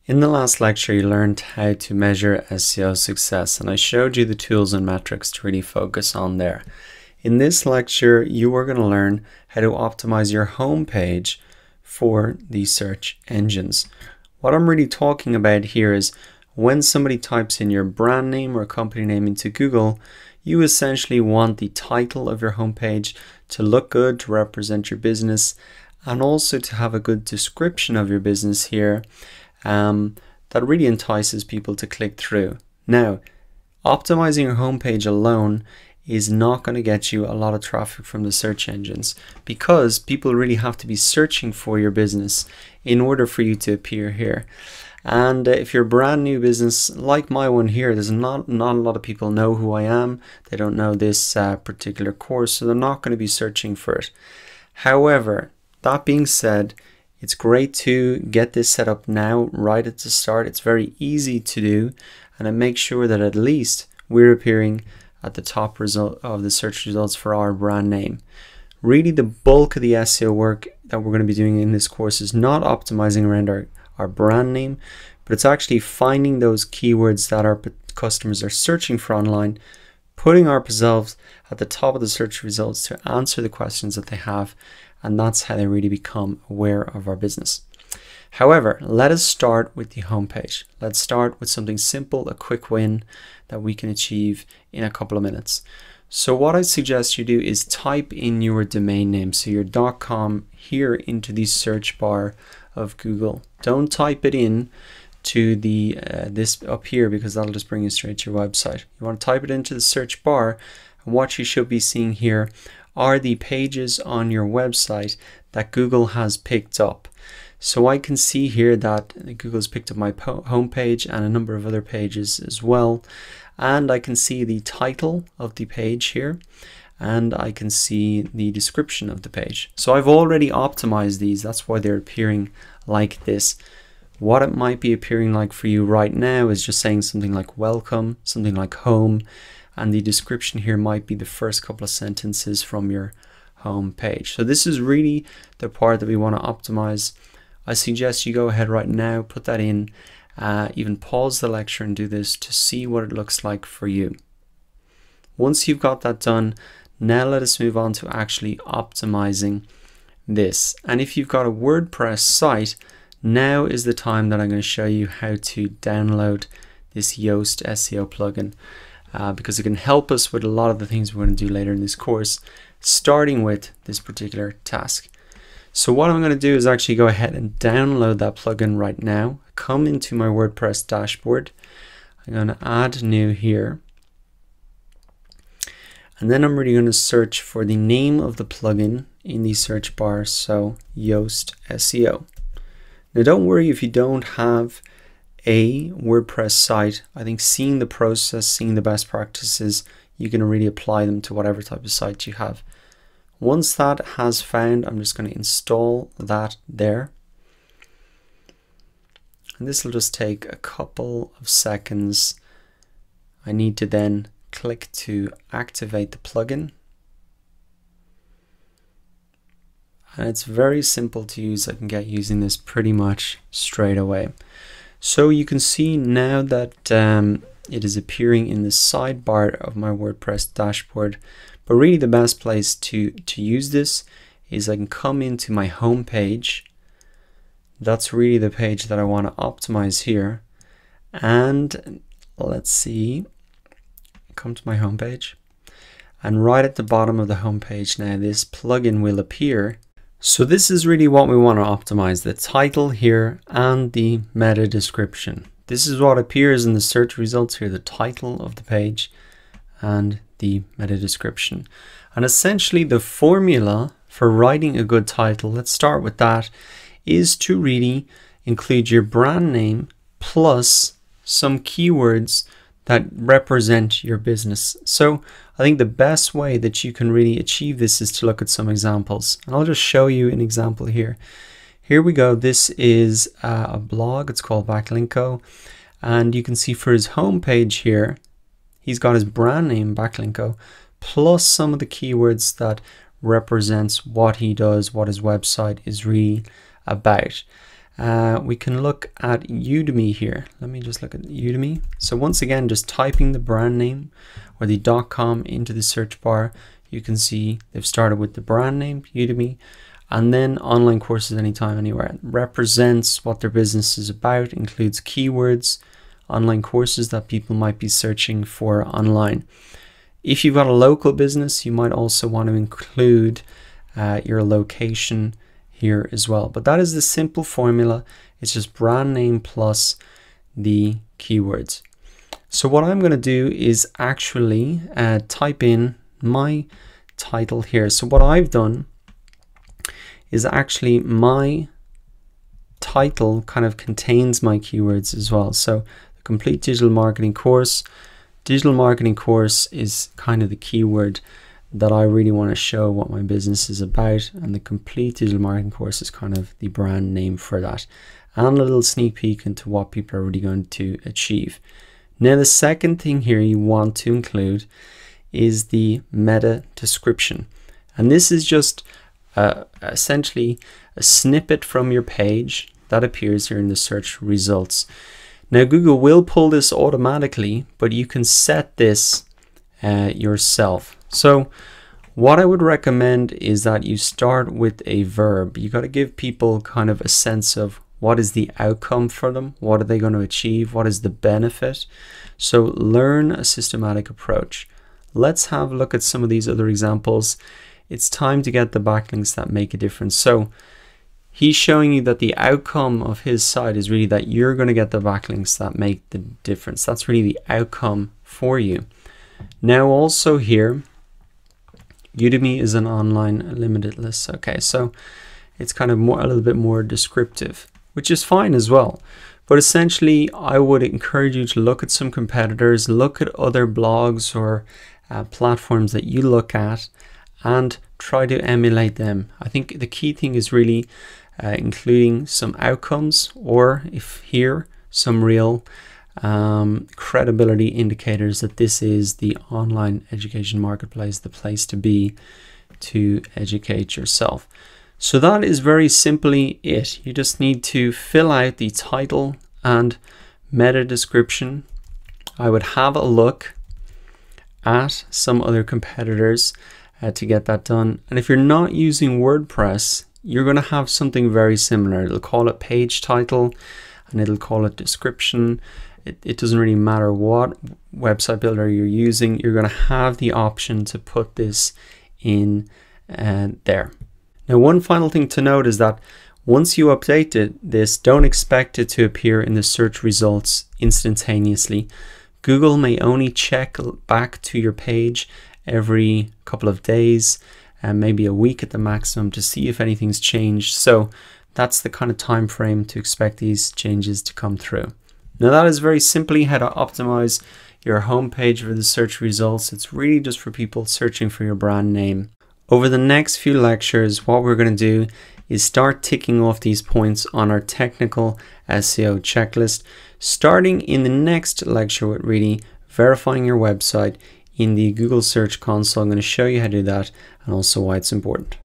In the last lecture, you learned how to measure SEO success, and I showed you the tools and metrics to really focus on there. In this lecture, you are going to learn how to optimize your homepage for the search engines. What I'm really talking about here is when somebody types in your brand name or company name into Google, you essentially want the title of your homepage to look good, to represent your business, and also to have a good description of your business here. That really entices people to click through. Now, optimizing your homepage alone is not going to get you a lot of traffic from the search engines because people really have to be searching for your business in order for you to appear here. And if you're a brand new business like my one here, there's not a lot of people know who I am. They don't know this particular course, so they're not going to be searching for it. However, that being said, it's great to get this set up now, right at the start. It's very easy to do, and it makes sure that at least we're appearing at the top result of the search results for our brand name. Really, the bulk of the SEO work that we're going to be doing in this course is not optimizing around our brand name, but it's actually finding those keywords that our customers are searching for online, putting ourselves at the top of the search results to answer the questions that they have, and that's how they really become aware of our business. However, let us start with the homepage. Let's start with something simple, a quick win that we can achieve in a couple of minutes. So what I suggest you do is type in your domain name, so your .com here into the search bar of Google. Don't type it in to the this up here because that'll just bring you straight to your website. You want to type it into the search bar, and what you should be seeing here are the pages on your website that Google has picked up. So I can see here that Google's picked up my homepage and a number of other pages as well. And I can see the title of the page here, and I can see the description of the page. So I've already optimized these. That's why they're appearing like this. What it might be appearing like for you right now is just saying something like welcome, something like home, and the description here might be the first couple of sentences from your home page. So this is really the part that we want to optimize. I suggest you go ahead right now, put that in, even pause the lecture and do this to see what it looks like for you. Once you've got that done, now let us move on to actually optimizing this. And if you've got a WordPress site, now is the time that I'm going to show you how to download this Yoast SEO plugin. Because it can help us with a lot of the things we're going to do later in this course, starting with this particular task. So what I'm going to do is actually go ahead and download that plugin right now. Come into my WordPress dashboard. I'm going to add new here. And then I'm really going to search for the name of the plugin in the search bar, so Yoast SEO. Now don't worry if you don't have a WordPress site. I think seeing the process, seeing the best practices, you can really apply them to whatever type of site you have. Once that has found, I'm just going to install that there. And this will just take a couple of seconds. I need to then click to activate the plugin. And it's very simple to use. I can get using this pretty much straight away. So you can see now that it is appearing in the sidebar of my WordPress dashboard. But really the best place to use this is I can come into my home page. That's really the page that I want to optimize here. And let's see, come to my home page. And right at the bottom of the home page now, this plugin will appear. So this is really what we want to optimize, the title here and the meta description. This is what appears in the search results here, the title of the page and the meta description. And essentially the formula for writing a good title, let's start with that, is to really include your brand name plus some keywords that represent your business. So I think the best way that you can really achieve this is to look at some examples. And I'll just show you an example here. Here we go. This is a blog. It's called Backlinko. And you can see for his homepage here, he's got his brand name Backlinko plus some of the keywords that represents what he does, what his website is really about. we can look at Udemy here. Let me just look at Udemy. So once again, just typing the brand name or the .com into the search bar, you can see they've started with the brand name Udemy, and then online courses anytime, anywhere. It represents what their business is about, includes keywords, online courses that people might be searching for online. If you've got a local business, you might also want to include your location here as well. But that is the simple formula. It's just brand name plus the keywords. So what I'm going to do is actually type in my title here. So what I've done is actually my title kind of contains my keywords as well. So the complete digital marketing course is kind of the keyword that I really want to show what my business is about, and the complete digital marketing course is kind of the brand name for that, and a little sneak peek into what people are really going to achieve. Now the second thing here you want to include is the meta description, and this is just essentially a snippet from your page that appears here in the search results. Now Google will pull this automatically, but you can set this yourself. So what I would recommend is that you start with a verb. You got to give people kind of a sense of what is the outcome for them, what are they going to achieve, what is the benefit. So learn a systematic approach. Let's have a look at some of these other examples. It's time to get the backlinks that make a difference. So he's showing you that the outcome of his site is really that you're going to get the backlinks that make the difference. That's really the outcome for you. Now also here, Udemy is an online limited list. Okay, so it's kind of a little bit more descriptive, which is fine as well. But essentially, I would encourage you to look at some competitors, look at other blogs or platforms that you look at, and try to emulate them. I think the key thing is really including some outcomes, or if here, some real credibility indicators that this is the online education marketplace, the place to be to educate yourself. So that is very simply it. You just need to fill out the title and meta description. I would have a look at some other competitors to get that done. And if you're not using WordPress, you're going to have something very similar. It'll call it page title and it'll call it description. It doesn't really matter what website builder you're using. You're going to have the option to put this in there. Now, one final thing to note is that once you update this, don't expect it to appear in the search results instantaneously. Google may only check back to your page every couple of days and maybe a week at the maximum to see if anything's changed. So that's the kind of time frame to expect these changes to come through. Now that is very simply how to optimize your homepage for the search results. It's really just for people searching for your brand name. Over the next few lectures, what we're going to do is start ticking off these points on our technical SEO checklist, starting in the next lecture with really verifying your website in the Google Search Console. I'm going to show you how to do that and also why it's important.